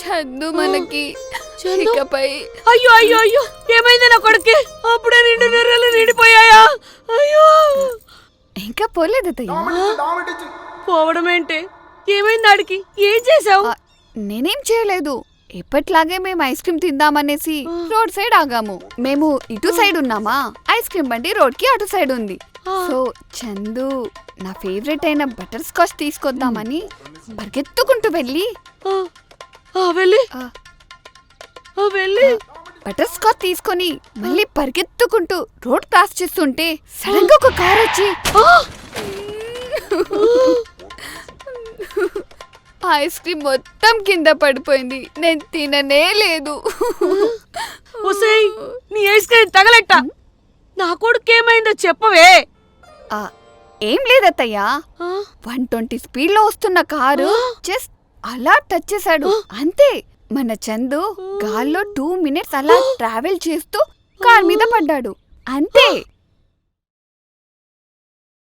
చందు మనకి చందు? ఇకపై అయ్యో అయ్యో అయ్యో ఏమైంది నా కొడుక్కి? అప్పుడే 2 నెర్రలు నిండిపోయాయా? అయ్యో ఇంకా పోలేదయ్యా. పోవడం ఏంటి? ఏమైంది ఆడికి? ఏం చేసావు? నేనేం చేయలేదు. ఎప్పట్లాగే మేము ఐస్ క్రీమ్ తిందామనేసి రోడ్ సైడ్ ఆగాము. మేము ఇటు సైడ్ ఉన్నామా, ఐస్ క్రీమ్ బండి రోడ్ కి అటు సైడ్ ఉంది. సో చందు నా ఫేవరెట్ అయిన బటర్ స్కాచ్ తీసుకొద్దామని పరిగెత్తుకుంటూ వెళ్ళి బటర్ స్కాచ్ తీసుకొని మళ్ళీ పరిగెత్తుకుంటూ రోడ్ క్రాస్ చేస్తుంటే సడన్ గా ఒక కార్ వచ్చి ఐస్ క్రీమ్ మొత్తం కింద పడిపోయింది. నేను తిననే లేదు. నీ ఐస్ క్రీమ్ తగలెట్ట. నా కొడుకు ఏమైందో చెప్పవే. ఏం లేదత్తయ్యా, 120 స్పీడ్ లో వస్తున్న కారు జస్ట్ అలా టచ్ చేశాడు అంతే. మన చందు గాల్లో 2 మినిట్స్ అలా ట్రావెల్ చేస్తూ కార్ మీద పడ్డాడు అంతే.